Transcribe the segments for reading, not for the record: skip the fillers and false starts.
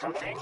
something?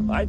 I...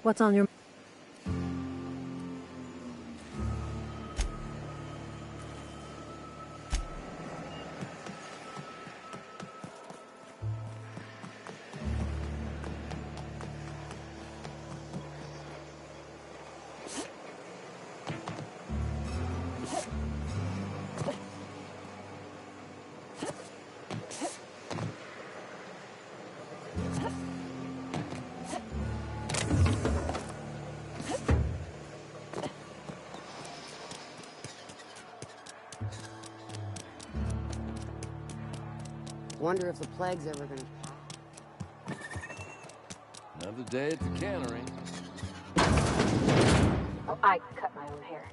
What's on your... Wonder if the plague's ever gonna... Another day at the cannery. Oh, I cut my own hair.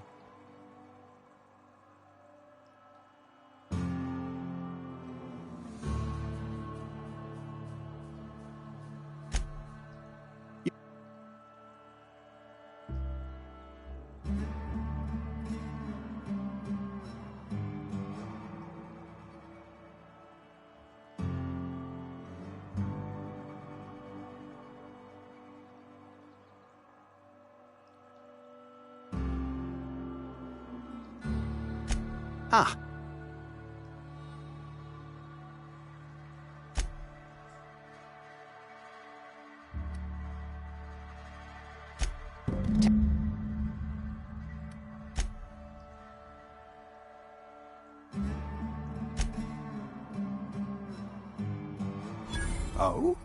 Ah. Oh?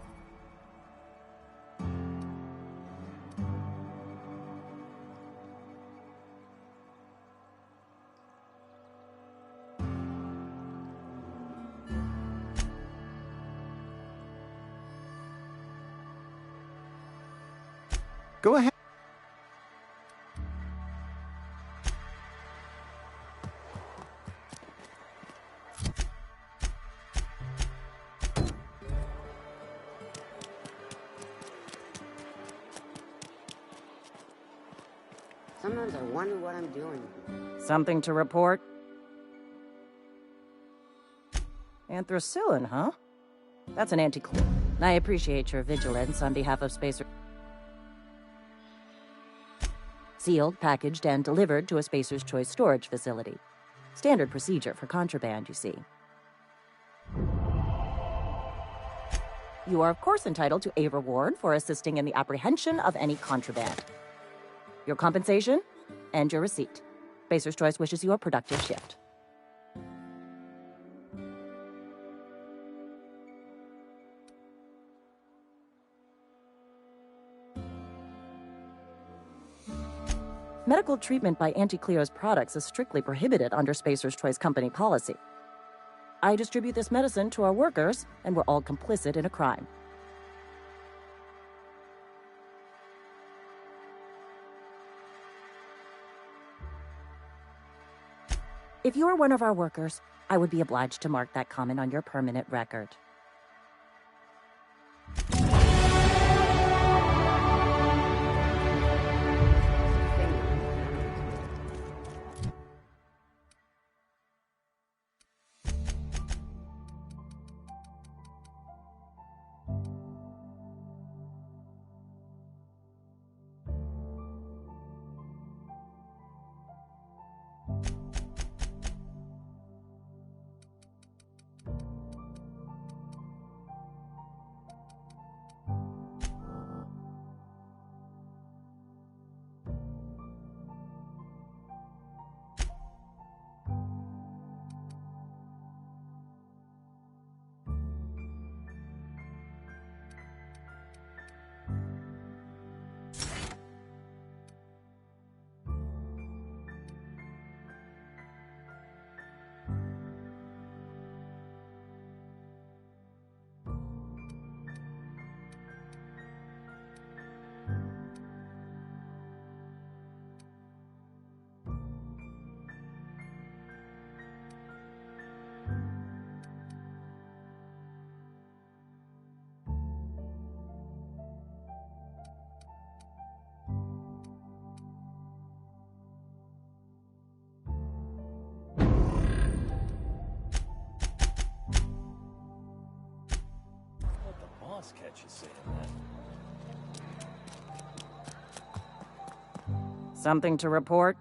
Go ahead. Sometimes I wonder what I'm doing. Something to report? Anthracillin, huh? That's an anti-clue. I appreciate your vigilance on behalf of Spacer. Sealed, packaged, and delivered to a Spacer's Choice storage facility. Standard procedure for contraband, you see. You are, of course, entitled to a reward for assisting in the apprehension of any contraband. Your compensation and your receipt. Spacer's Choice wishes you a productive shift. Medical treatment by Anti-Cleo's products is strictly prohibited under Spacer's Choice company policy. I distribute this medicine to our workers, and we're all complicit in a crime. If you are one of our workers, I would be obliged to mark that comment on your permanent record. Let the boss catch you saying that. Something to report?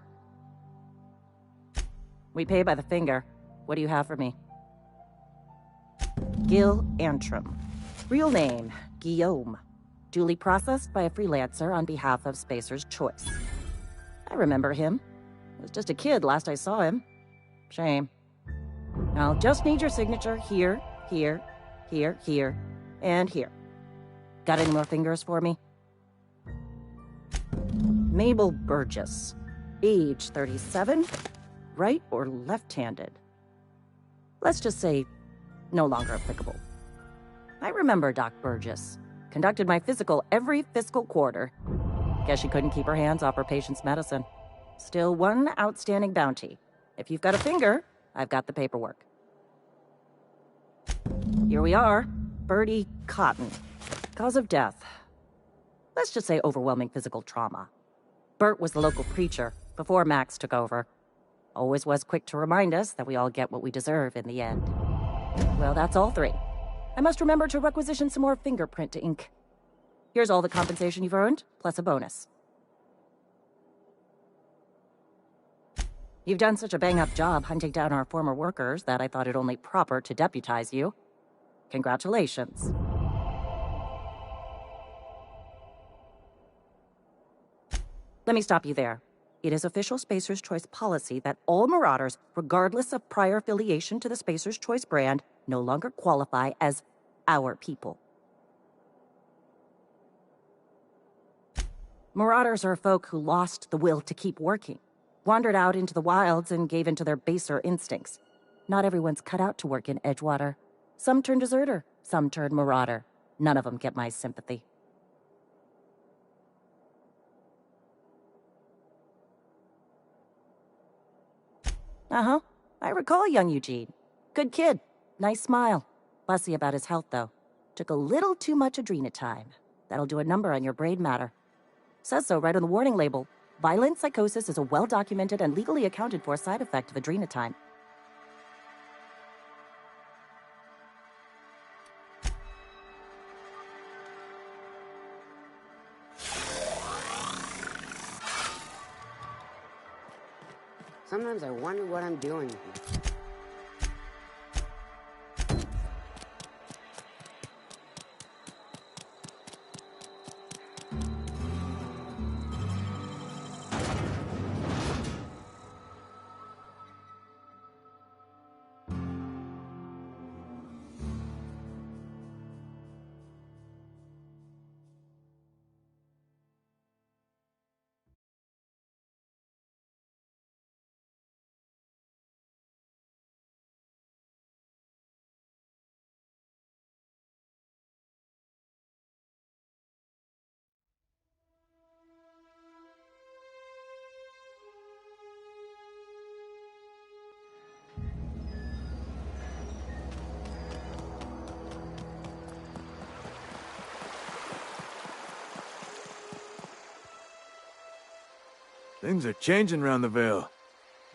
We pay by the finger. What do you have for me? Gil Antrim. Real name, Guillaume. Duly processed by a freelancer on behalf of Spacer's Choice. I remember him. I was just a kid last I saw him. Shame. I'll just need your signature here, here, here, here, and here. Got any more fingers for me? Mabel Burgess. Age 37. Right or left-handed? Let's just say no longer applicable. I remember Doc Burgess. Conducted my physical every fiscal quarter. Guess she couldn't keep her hands off her patient's medicine. Still one outstanding bounty. If you've got a finger, I've got the paperwork. Here we are. Bertie Cotton. Cause of death. Let's just say overwhelming physical trauma. Bert was the local preacher before Max took over. Always was quick to remind us that we all get what we deserve in the end. Well, that's all three. I must remember to requisition some more fingerprint ink. Here's all the compensation you've earned, plus a bonus. You've done such a bang-up job hunting down our former workers that I thought it only proper to deputize you. Congratulations. Let me stop you there. It is official Spacer's Choice policy that all Marauders, regardless of prior affiliation to the Spacer's Choice brand, no longer qualify as our people. Marauders are folk who lost the will to keep working, wandered out into the wilds and gave into their baser instincts. Not everyone's cut out to work in Edgewater. Some turn deserter, some turn Marauder. None of them get my sympathy. Uh-huh. I recall young Eugene. Good kid. Nice smile. Fussy about his health, though. Took a little too much adrenatime. That'll do a number on your brain matter. Says so right on the warning label. Violent psychosis is a well-documented and legally accounted for side effect of adrenatime. Sometimes I wonder what I'm doing. Things are changing round the Vale.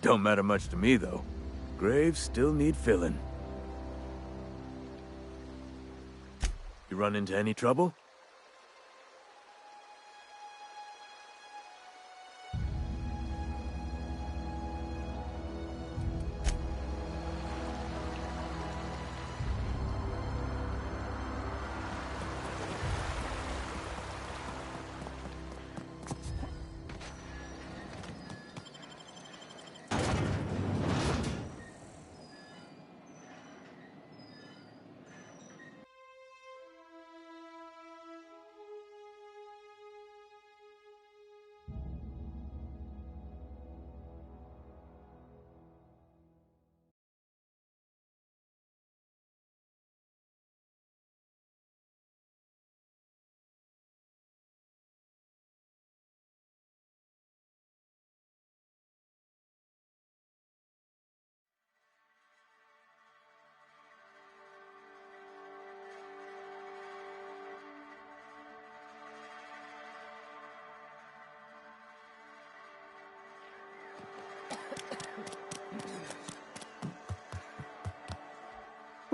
Don't matter much to me, though. Graves still need filling. You run into any trouble?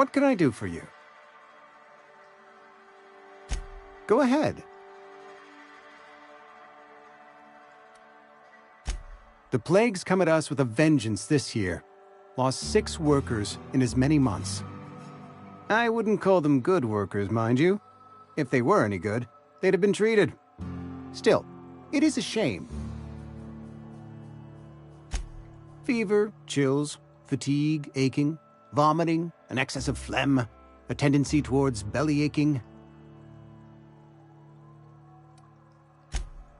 What can I do for you? Go ahead. The plague's come at us with a vengeance this year. Lost 6 workers in as many months. I wouldn't call them good workers, mind you. If they were any good, they'd have been treated. Still, it is a shame. Fever, chills, fatigue, aching, vomiting, an excess of phlegm, a tendency towards belly aching.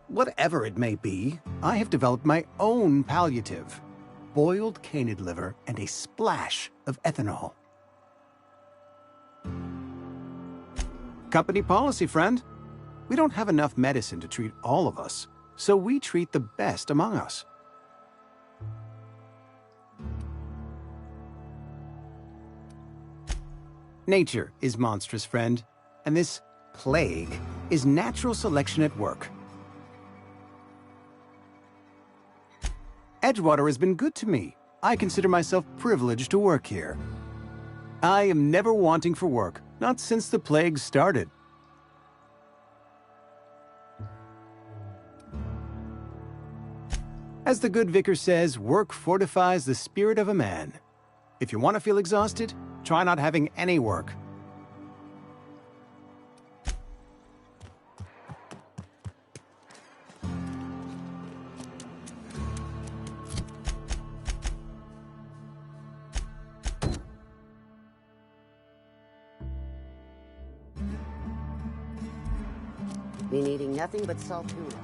Whatever it may be, I have developed my own palliative. Boiled canid liver and a splash of ethanol. Company policy, friend. We don't have enough medicine to treat all of us, so we treat the best among us. Nature is monstrous, friend, and this plague is natural selection at work. Edgewater has been good to me. I consider myself privileged to work here. I am never wanting for work, not since the plague started. As the good vicar says, work fortifies the spirit of a man. If you want to feel exhausted, try not having any work. Been eating nothing but salt tuna.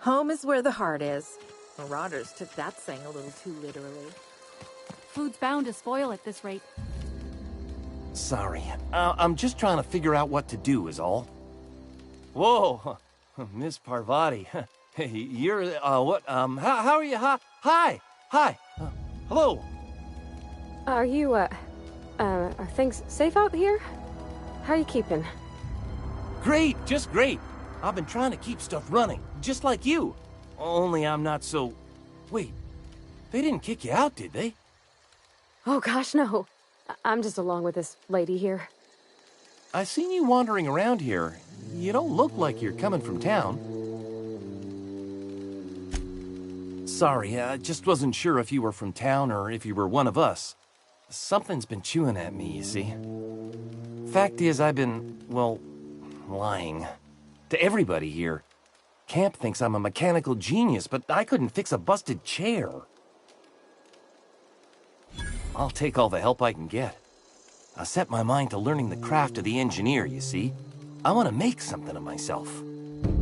Home is where the heart is. Marauders took that saying a little too literally. Food's bound to spoil at this rate. Sorry. I'm just trying to figure out what to do is all. Whoa, Miss Parvati. Hey, you're, what, how are you? Hi. Hello. Are you, are things safe out here? How are you keeping? Great, just great. I've been trying to keep stuff running, just like you. Only I'm not so... Wait, they didn't kick you out, did they? Oh gosh, no. I'm just along with this lady here. I seen you wandering around here. You don't look like you're coming from town. Sorry, I just wasn't sure if you were from town or if you were one of us. Something's been chewing at me, you see. Fact is, I've been, well, lying. To everybody here. Camp thinks I'm a mechanical genius, but I couldn't fix a busted chair. I'll take all the help I can get. I set my mind to learning the craft of the engineer, you see. I want to make something of myself.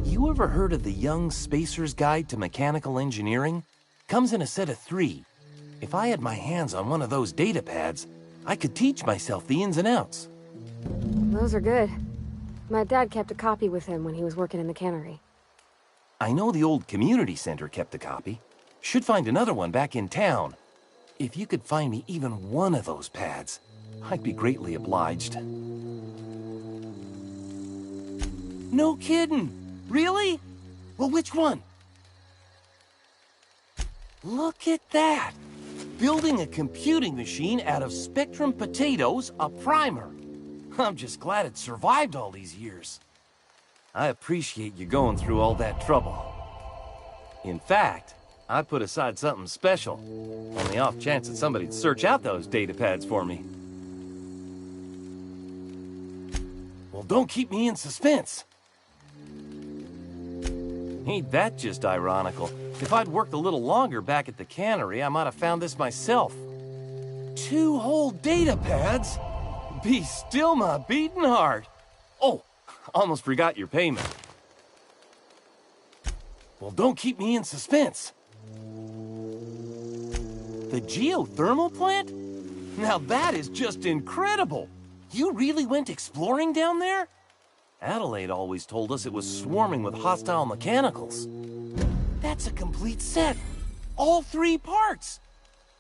You ever heard of the Young Spacer's Guide to Mechanical Engineering? Comes in a set of 3. If I had my hands on one of those data pads, I could teach myself the ins and outs. Those are good. My dad kept a copy with him when he was working in the cannery. I know the old community center kept a copy. Should find another one back in town. If you could find me even one of those pads, I'd be greatly obliged. No kidding! Really? Well, which one? Look at that! Building a computing machine out of Spectrum potatoes, a primer. I'm just glad it survived all these years. I appreciate you going through all that trouble. In fact, I put aside something special, on the off chance that somebody'd search out those data pads for me. Well, don't keep me in suspense. Ain't that just ironical? If I'd worked a little longer back at the cannery, I might have found this myself. 2 whole data pads? Be still my beating heart. Oh, almost forgot your payment. Well, don't keep me in suspense. The geothermal plant? Now that is just incredible. You really went exploring down there? Adelaide always told us it was swarming with hostile mechanicals. That's a complete set. All 3 parts.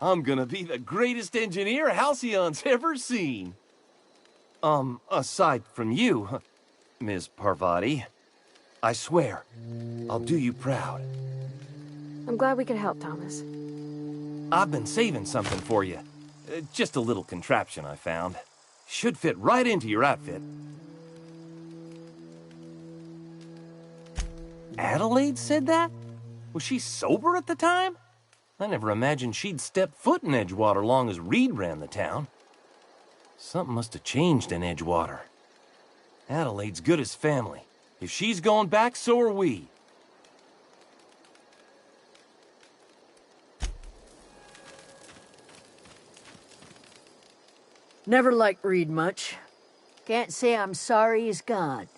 I'm gonna be the greatest engineer Halcyon's ever seen. Aside from you, Ms. Parvati, I swear, I'll do you proud. I'm glad we could help, Thomas. I've been saving something for you. Just a little contraption I found. Should fit right into your outfit. Adelaide said that? Was she sober at the time? I never imagined she'd step foot in Edgewater long as Reed ran the town. Something must have changed in Edgewater. Adelaide's good as family. If she's going back, so are we. Never liked Reed much. Can't say I'm sorry he's gone.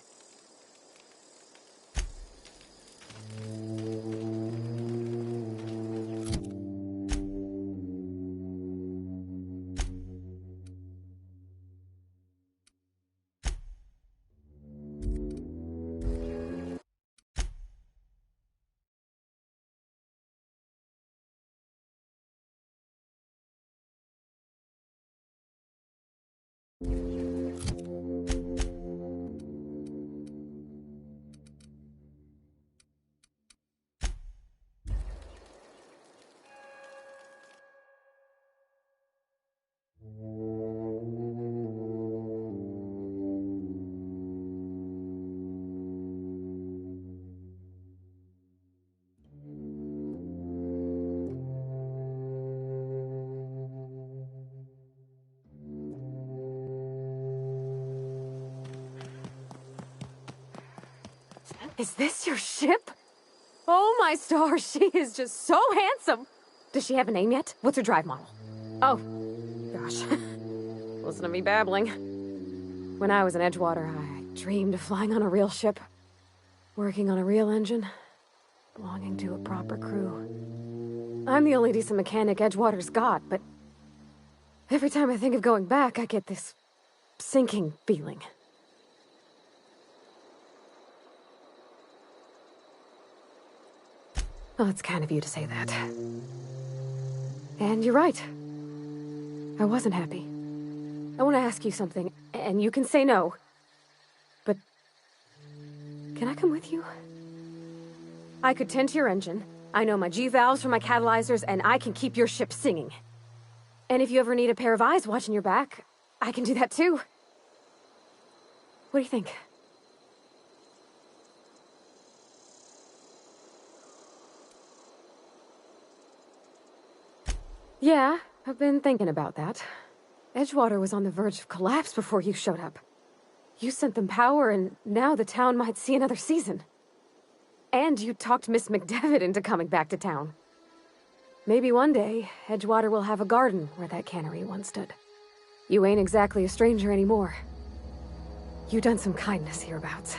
Is this your ship? Oh my stars, she is just so handsome. Does she have a name yet? What's her drive model? Oh, gosh. Listen to me babbling. When I was in Edgewater, I dreamed of flying on a real ship, working on a real engine, belonging to a proper crew. I'm the only decent mechanic Edgewater's got, but every time I think of going back, I get this sinking feeling. Well, it's kind of you to say that. And you're right. I wasn't happy. I want to ask you something, and you can say no. But can I come with you? I could tend to your engine. I know my G-valves for my catalyzers, and I can keep your ship singing. And if you ever need a pair of eyes watching your back, I can do that too. What do you think? Yeah, I've been thinking about that. Edgewater was on the verge of collapse before you showed up. You sent them power, and now the town might see another season. And you talked Miss McDevitt into coming back to town. Maybe one day, Edgewater will have a garden where that cannery once stood. You ain't exactly a stranger anymore. You done some kindness hereabouts.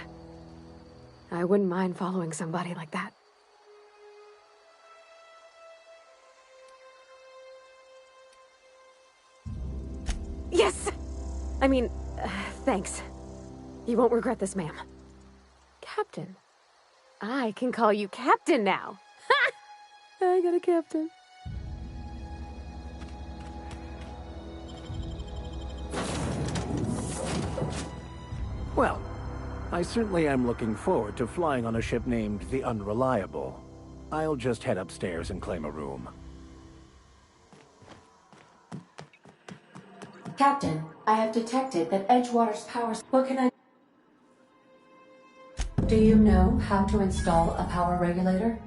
I wouldn't mind following somebody like that. Yes! I mean, thanks. You won't regret this, ma'am. Captain. I can call you Captain now. Ha! I got a captain. Well, I certainly am looking forward to flying on a ship named the Unreliable. I'll just head upstairs and claim a room. Captain, I have detected that Edgewater's power... What can I... Do you know how to install a power regulator?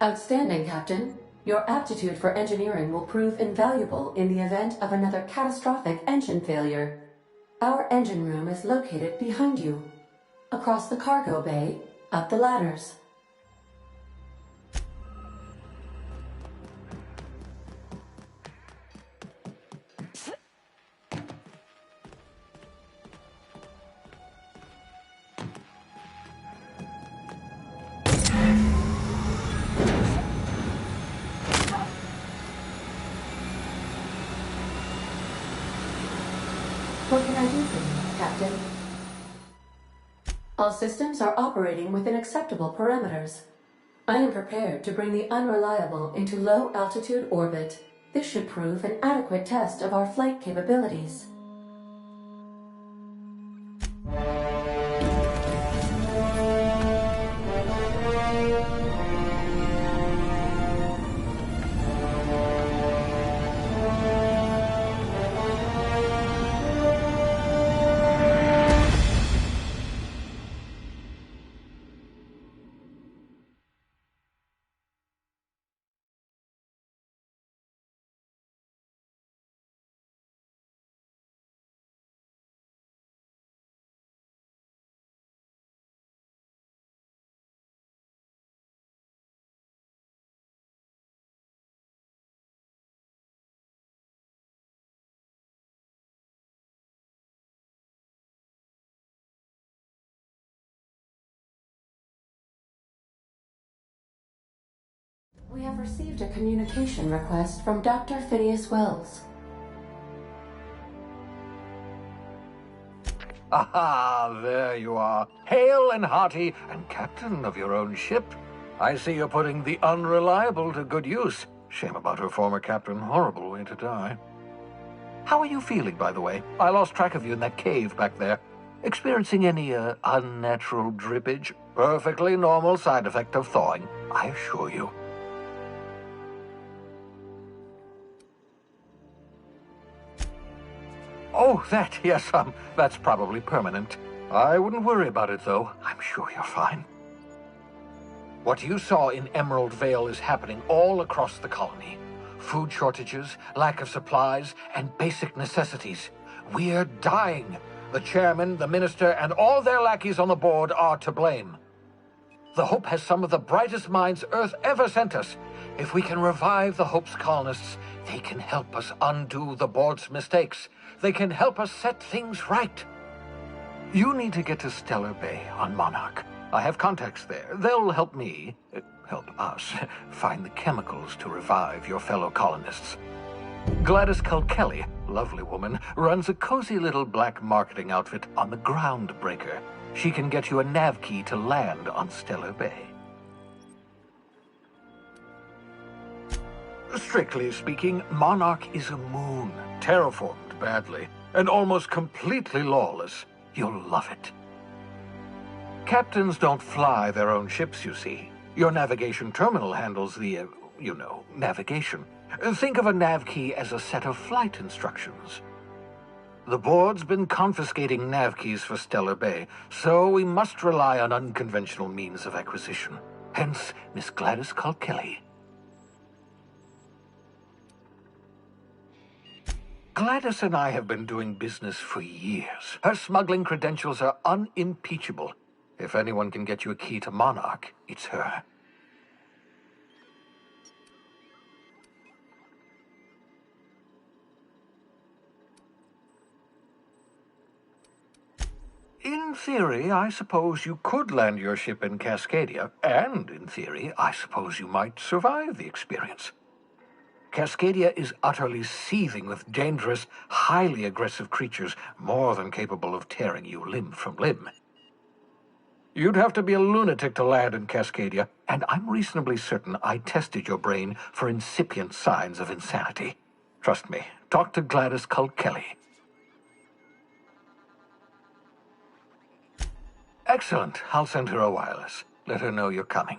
Outstanding, Captain. Your aptitude for engineering will prove invaluable in the event of another catastrophic engine failure. Our engine room is located behind you. Across the cargo bay, up the ladders. What can I do for you, Captain? All systems are operating within acceptable parameters. I am prepared to bring the Unreliable into low-altitude orbit. This should prove an adequate test of our flight capabilities. We have received a communication request from Dr. Phineas Wells. Aha, there you are. Hale and hearty, and captain of your own ship. I see you're putting the Unreliable to good use. Shame about her former captain. Horrible way to die. How are you feeling, by the way? I lost track of you in that cave back there. Experiencing any, unnatural drippage? Perfectly normal side effect of thawing, I assure you. Oh, that, yes, that's probably permanent. I wouldn't worry about it, though. I'm sure you're fine. What you saw in Emerald Vale is happening all across the colony. Food shortages, lack of supplies, and basic necessities. We're dying. The chairman, the minister, and all their lackeys on the board are to blame. The Hope has some of the brightest minds Earth ever sent us. If we can revive the Hope's colonists, they can help us undo the board's mistakes. They can help us set things right. You need to get to Stellar Bay on Monarch. I have contacts there. They'll help me, help us, find the chemicals to revive your fellow colonists. Gladys Kilkelly, lovely woman, runs a cozy little black marketing outfit on the Groundbreaker. She can get you a nav key to land on Stellar Bay. Strictly speaking, Monarch is a moon, terraformed badly, and almost completely lawless. You'll love it. Captains don't fly their own ships, you see. Your navigation terminal handles the, navigation. Think of a nav key as a set of flight instructions. The board's been confiscating nav keys for Stellar Bay, so we must rely on unconventional means of acquisition. Hence, Miss Gladys Kilkelly. Gladys and I have been doing business for years. Her smuggling credentials are unimpeachable. If anyone can get you a key to Monarch, it's her. In theory, I suppose you could land your ship in Cascadia, and in theory, I suppose you might survive the experience. Cascadia is utterly seething with dangerous, highly aggressive creatures more than capable of tearing you limb from limb. You'd have to be a lunatic to land in Cascadia, and I'm reasonably certain I tested your brain for incipient signs of insanity. Trust me, talk to Gladys Culkelly. Excellent. I'll send her a wireless. Let her know you're coming.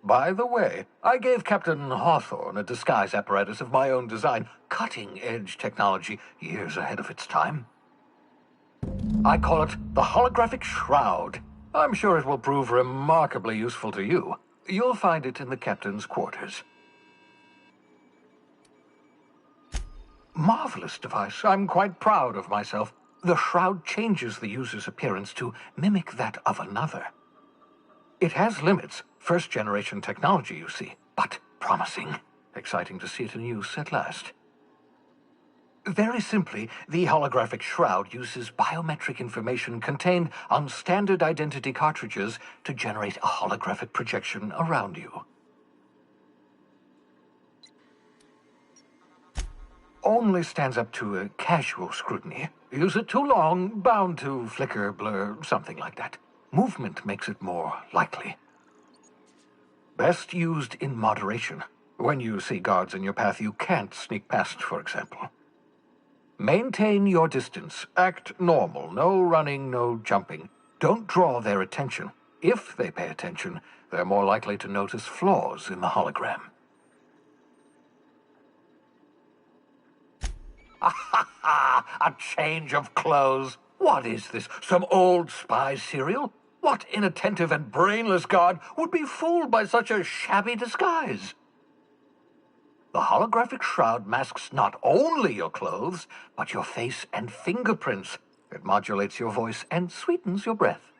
By the way, I gave Captain Hawthorne a disguise apparatus of my own design, cutting-edge technology years ahead of its time. I call it the Holographic Shroud. I'm sure it will prove remarkably useful to you. You'll find it in the captain's quarters. Marvelous device. I'm quite proud of myself. The shroud changes the user's appearance to mimic that of another. It has limits. First-generation technology, you see, but promising. Exciting to see it in use at last. Very simply, the holographic shroud uses biometric information contained on standard identity cartridges to generate a holographic projection around you. Only stands up to a casual scrutiny. Use it too long, bound to flicker, blur, something like that. Movement makes it more likely. Best used in moderation. When you see guards in your path you can't sneak past, for example. Maintain your distance. Act normal. No running, no jumping. Don't draw their attention. If they pay attention, they're more likely to notice flaws in the hologram. A change of clothes. What is this? Some old spy serial? What inattentive and brainless guard would be fooled by such a shabby disguise? The holographic shroud masks not only your clothes, but your face and fingerprints. It modulates your voice and sweetens your breath.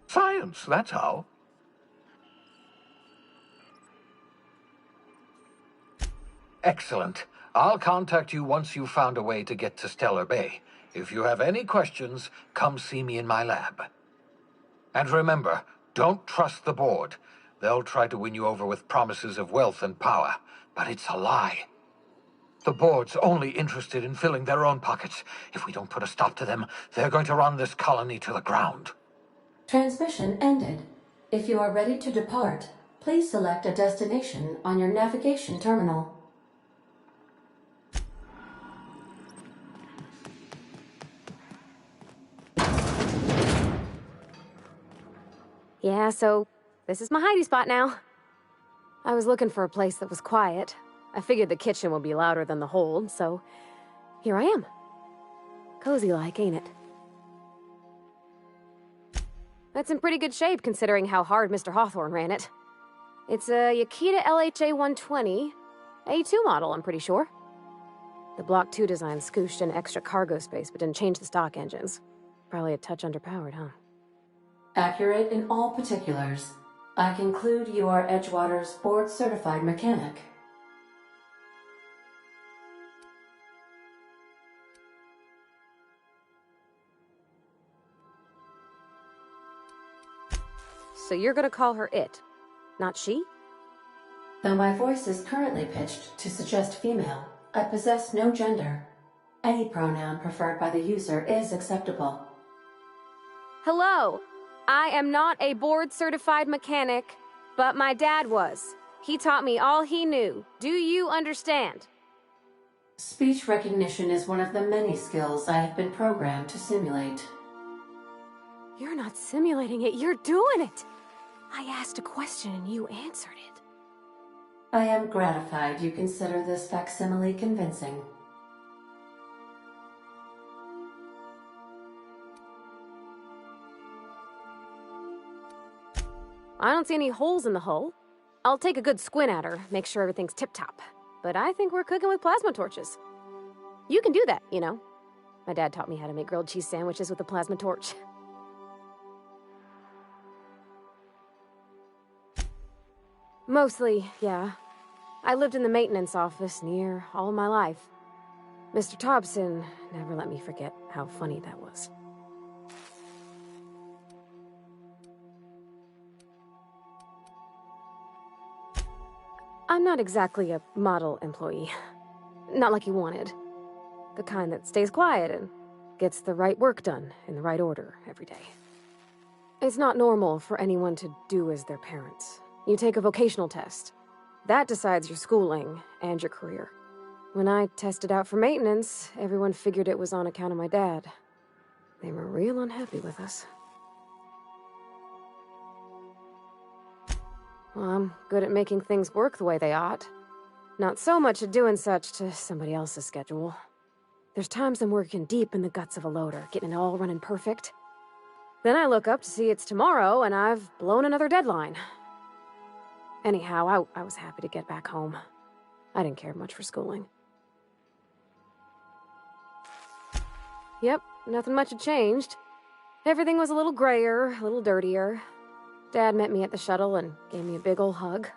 Science, that's how. Excellent. I'll contact you once you've found a way to get to Stellar Bay. If you have any questions, come see me in my lab. And remember, don't trust the board. They'll try to win you over with promises of wealth and power, but it's a lie. The board's only interested in filling their own pockets. If we don't put a stop to them, they're going to run this colony to the ground. Transmission ended. If you are ready to depart, please select a destination on your navigation terminal. Yeah, so this is my hidey spot now. I was looking for a place that was quiet. I figured the kitchen would be louder than the hold, so here I am. Cozy-like, ain't it? That's in pretty good shape considering how hard Mr. Hawthorne ran it. It's a Yakita LHA 120, A2 model, I'm pretty sure. The Block 2 design scooshed in extra cargo space but didn't change the stock engines. Probably a touch underpowered, huh? Accurate in all particulars. I conclude you are Edgewater's board-certified mechanic. So you're gonna call her it, not she? Though my voice is currently pitched to suggest female, I possess no gender. Any pronoun preferred by the user is acceptable. Hello! I am not a board-certified mechanic, but my dad was. He taught me all he knew. Do you understand? Speech recognition is one of the many skills I have been programmed to simulate. You're not simulating it, you're doing it! I asked a question and you answered it. I am gratified you consider this facsimile convincing. I don't see any holes in the hull. I'll take a good squint at her, make sure everything's tip-top. But I think we're cooking with plasma torches. You can do that, you know. My dad taught me how to make grilled cheese sandwiches with a plasma torch. Mostly, yeah. I lived in the maintenance office near all my life. Mr. Thompson never let me forget how funny that was. I'm not exactly a model employee. Not like you wanted. The kind that stays quiet and gets the right work done in the right order every day. It's not normal for anyone to do as their parents. You take a vocational test. That decides your schooling and your career. When I tested out for maintenance, everyone figured it was on account of my dad. They were real unhappy with us. Well, I'm good at making things work the way they ought. Not so much at doing such to somebody else's schedule. There's times I'm working deep in the guts of a loader, getting it all running perfect. Then I look up to see it's tomorrow, and I've blown another deadline. Anyhow, I was happy to get back home. I didn't care much for schooling. Yep, nothing much had changed. Everything was a little grayer, a little dirtier. Dad met me at the shuttle and gave me a big ol' hug.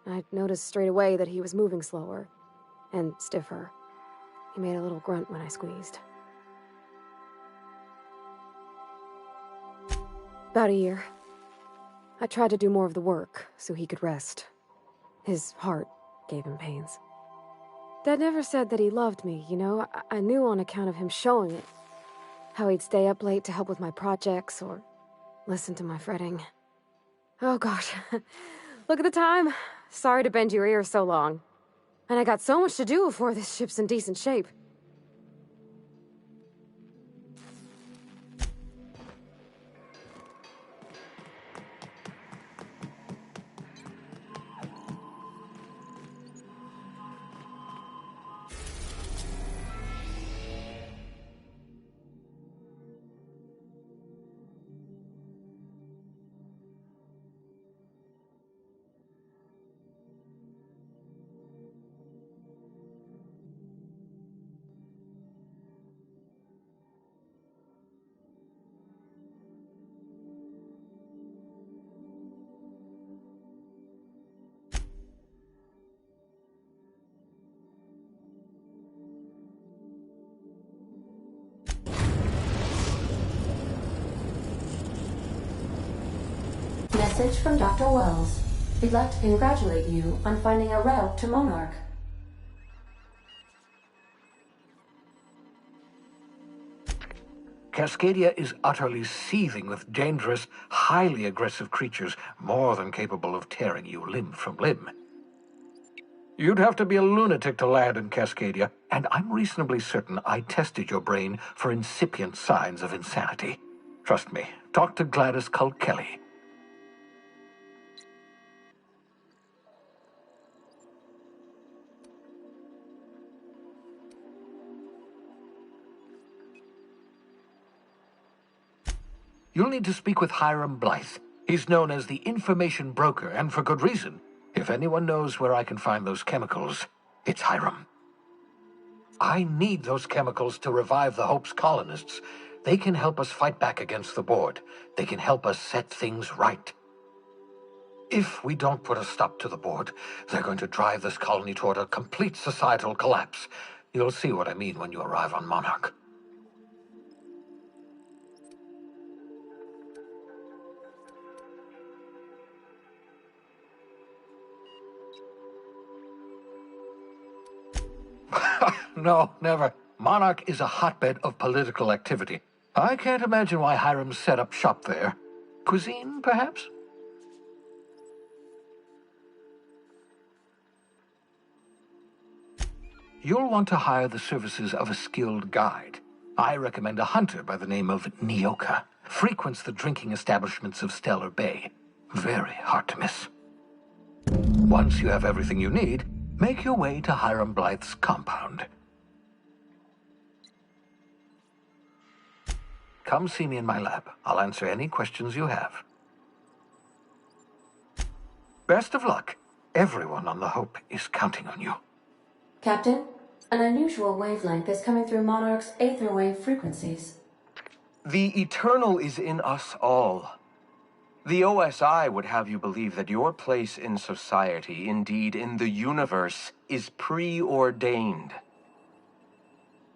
I noticed straight away that he was moving slower and stiffer. He made a little grunt when I squeezed. About a year. I tried to do more of the work so he could rest. His heart gave him pains. Dad never said that he loved me, you know? I knew on account of him showing it. How he'd stay up late to help with my projects or listen to my fretting. Oh gosh, look at the time. Sorry to bend your ear so long. And I got so much to do before this ship's in decent shape. Message from Dr. Wells. We'd like to congratulate you on finding a route to Monarch. Cascadia is utterly seething with dangerous, highly aggressive creatures more than capable of tearing you limb from limb. You'd have to be a lunatic to land in Cascadia, and I'm reasonably certain I tested your brain for incipient signs of insanity. Trust me, talk to Gladys Cull Kelly. You'll need to speak with Hiram Blythe. He's known as the information broker, and for good reason. If anyone knows where I can find those chemicals, it's Hiram. I need those chemicals to revive the Hope's colonists. They can help us fight back against the Board. They can help us set things right. If we don't put a stop to the Board, they're going to drive this colony toward a complete societal collapse. You'll see what I mean when you arrive on Monarch. No, never. Monarch is a hotbed of political activity. I can't imagine why Hiram set up shop there. Cuisine, perhaps? You'll want to hire the services of a skilled guide. I recommend a hunter by the name of Nyoka. Frequents the drinking establishments of Stellar Bay. Very hard to miss. Once you have everything you need, make your way to Hiram Blythe's compound. Come see me in my lab. I'll answer any questions you have. Best of luck. Everyone on the Hope is counting on you. Captain, an unusual wavelength is coming through Monarch's aether wave frequencies. The eternal is in us all. The OSI would have you believe that your place in society, indeed in the universe, is preordained.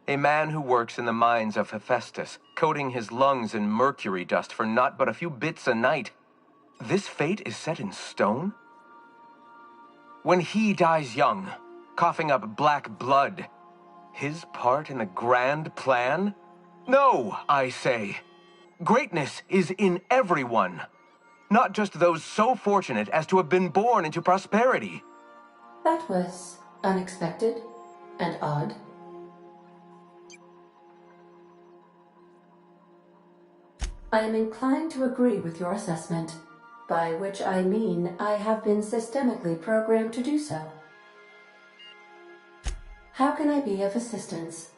A man who works in the mines of Hephaestus, coating his lungs in mercury dust for not but a few bits a night. This fate is set in stone? When he dies young, coughing up black blood, his part in the grand plan? No, I say. Greatness is in everyone. Not just those so fortunate as to have been born into prosperity. That was unexpected and odd. I am inclined to agree with your assessment, by which I mean I have been systemically programmed to do so. How can I be of assistance?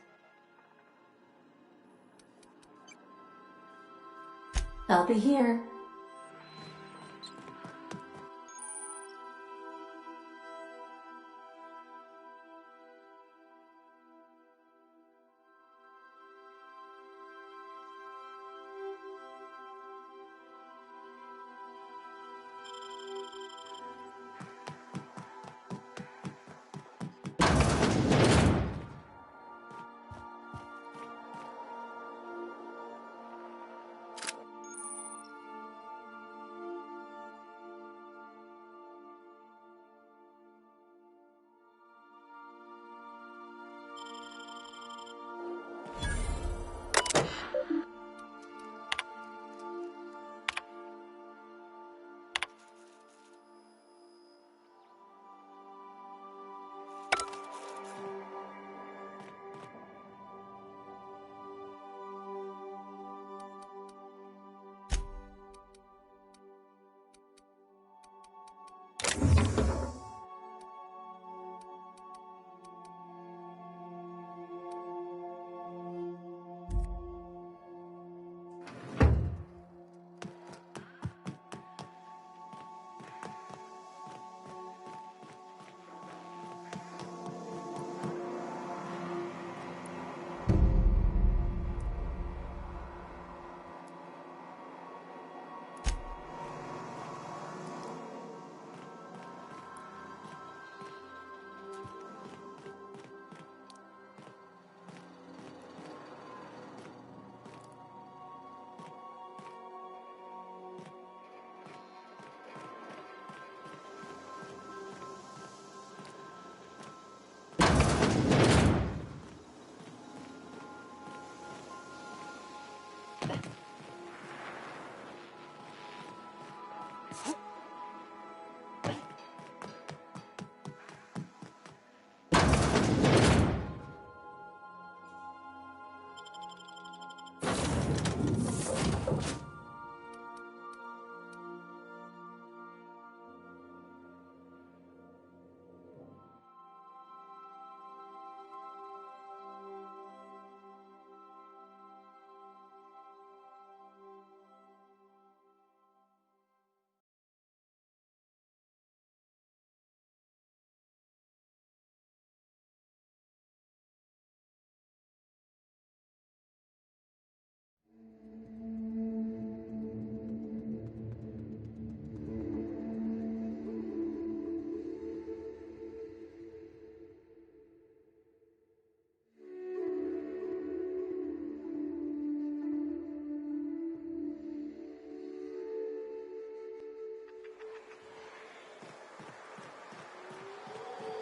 I'll be here.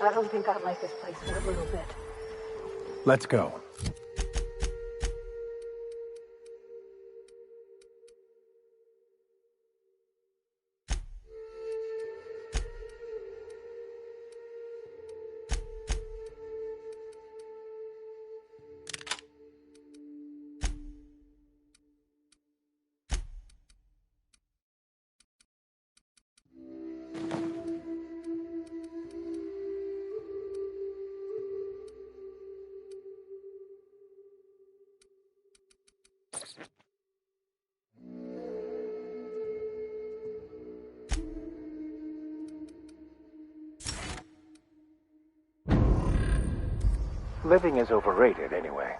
I don't think I like this place for a little bit. Let's go. Living is overrated anyway.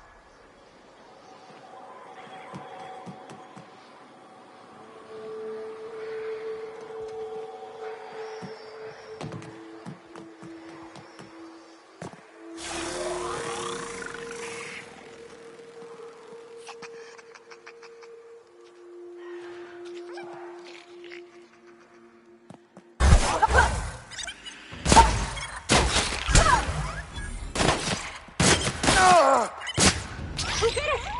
We did it!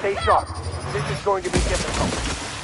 Stay sharp. This is going to be difficult.